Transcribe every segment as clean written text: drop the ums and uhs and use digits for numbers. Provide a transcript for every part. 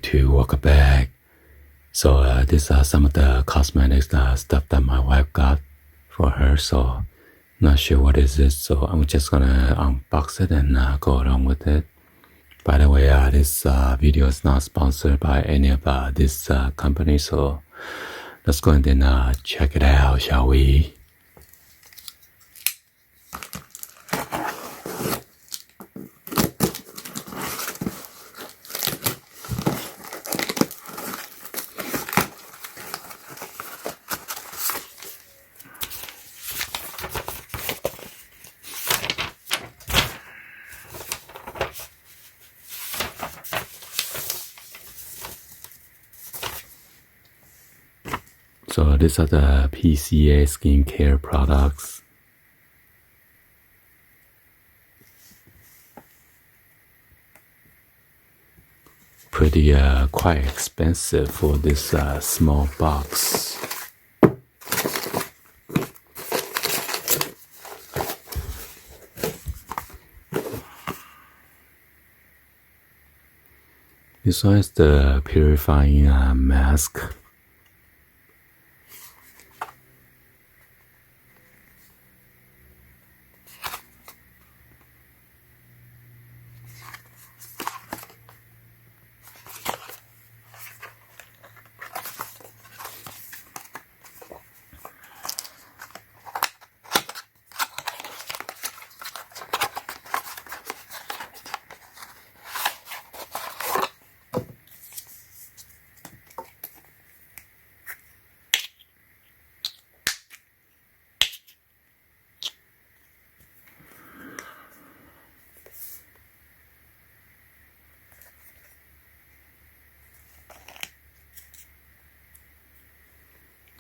to welcome back. So these are some of the cosmetics stuff that my wife got for her. So not sure what is it. So I'm just gonna unbox it and go along with it. By the way, this video is not sponsored by any of this company. So let's go and then check it out, shall we? So these are the PCA skincare products. Pretty quite expensive for this small box. This one is the purifying mask.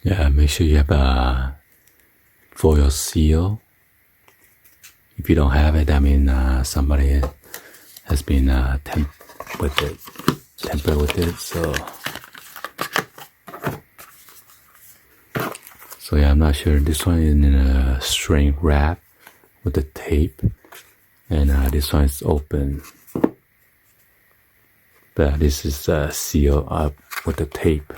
Yeah, make sure you have a foil seal. If you don't have it, I mean somebody has been tampered with it. So yeah, I'm not sure. This one is in a shrink wrap with the tape, and this one is open. But this is sealed up with the tape.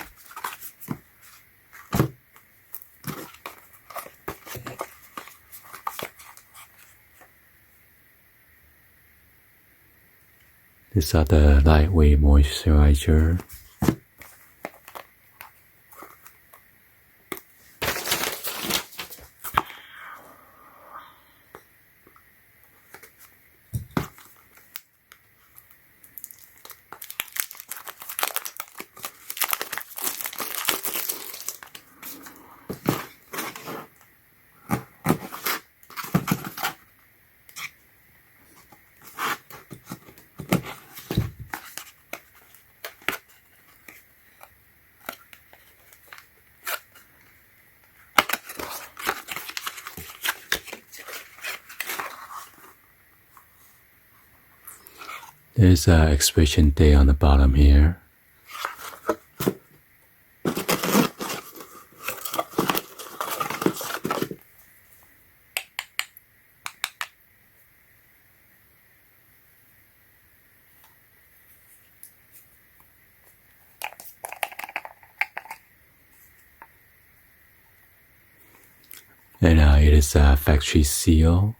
These are the lightweight moisturizer. There's an expiration date on the bottom here. And it is a factory seal.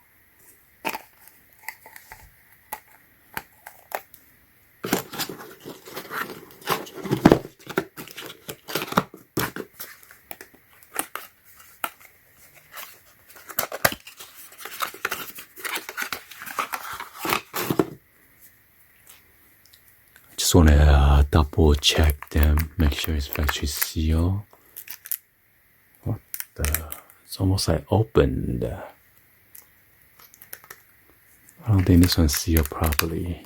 Just want to double check them, make sure it's factory seal. What the? It's almost like opened. I don't think this one's sealed properly.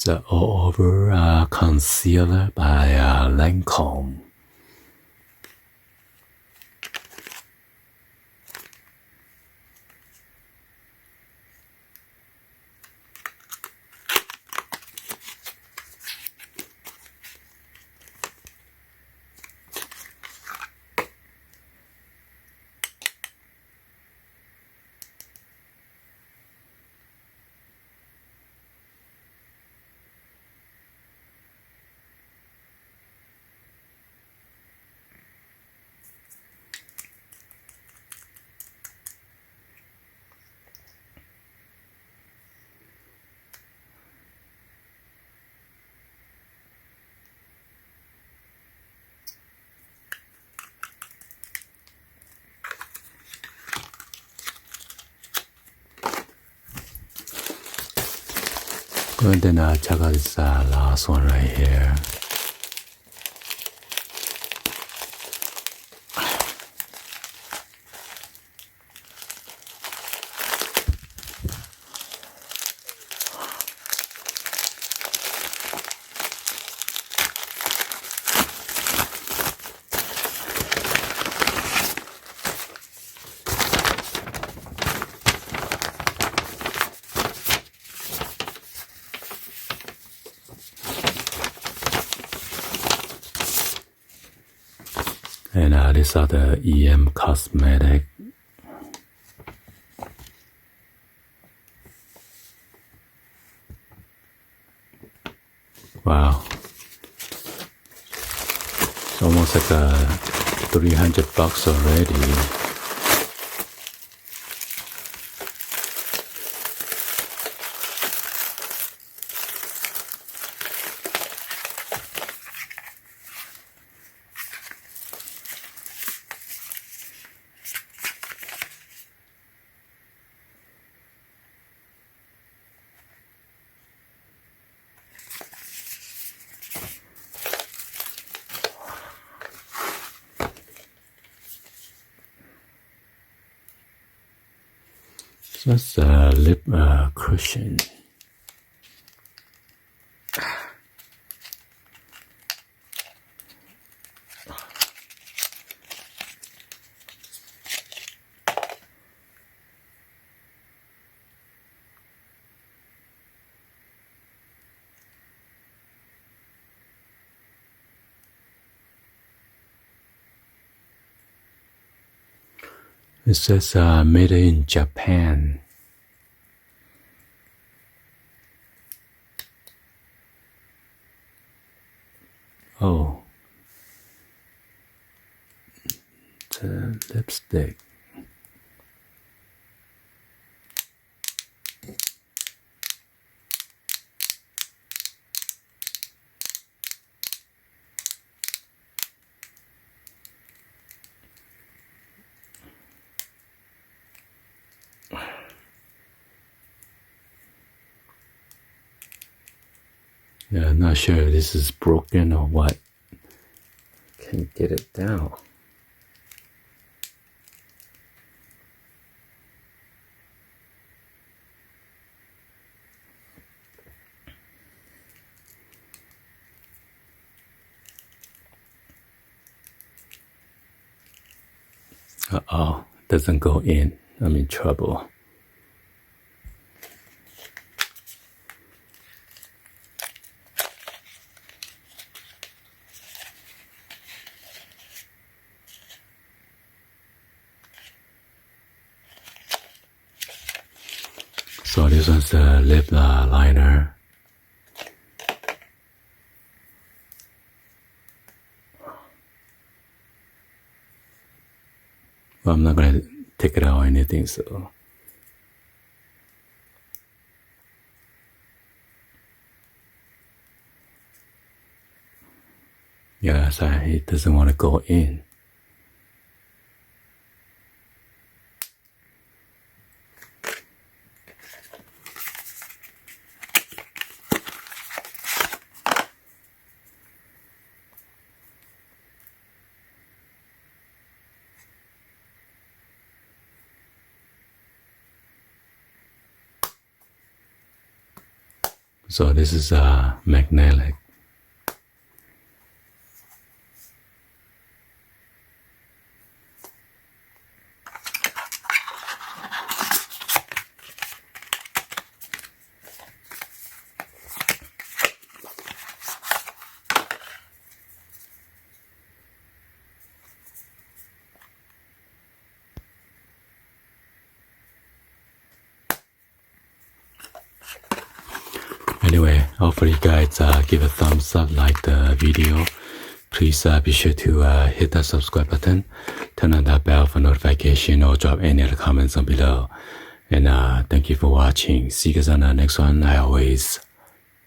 the all over concealer by Lancome. And then check out this last one right here. And these are the EM Cosmetic. Wow. It's almost like $300 already. Just a lip cushion. It says made in Japan. Oh, the lipstick. Yeah, I'm not sure if this is broken or what. Can't get it down. Uh-oh, doesn't go in. I'm in trouble. So this one's the lip liner. Well, I'm not gonna take it out or anything, so. Yeah, so it doesn't want to go in. So this is magnetic. Anyway, hopefully you guys give a thumbs up, like the video. Please be sure to hit that subscribe button, turn on that bell for notification, or drop any other comments on below. And thank you for watching. See you guys on the next one.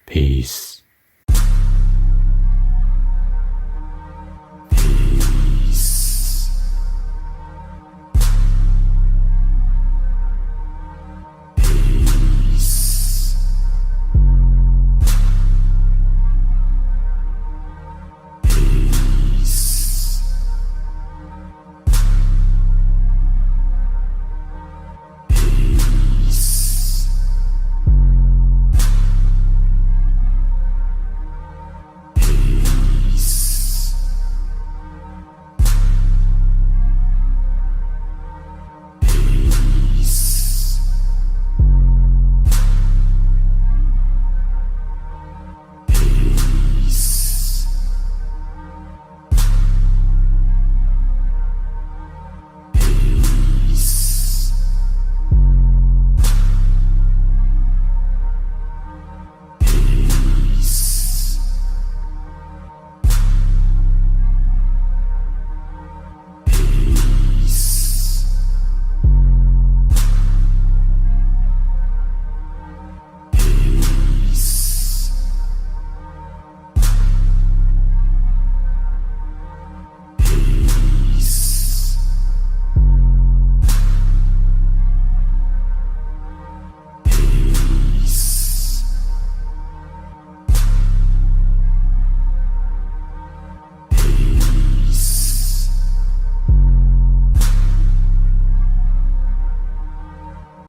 Peace.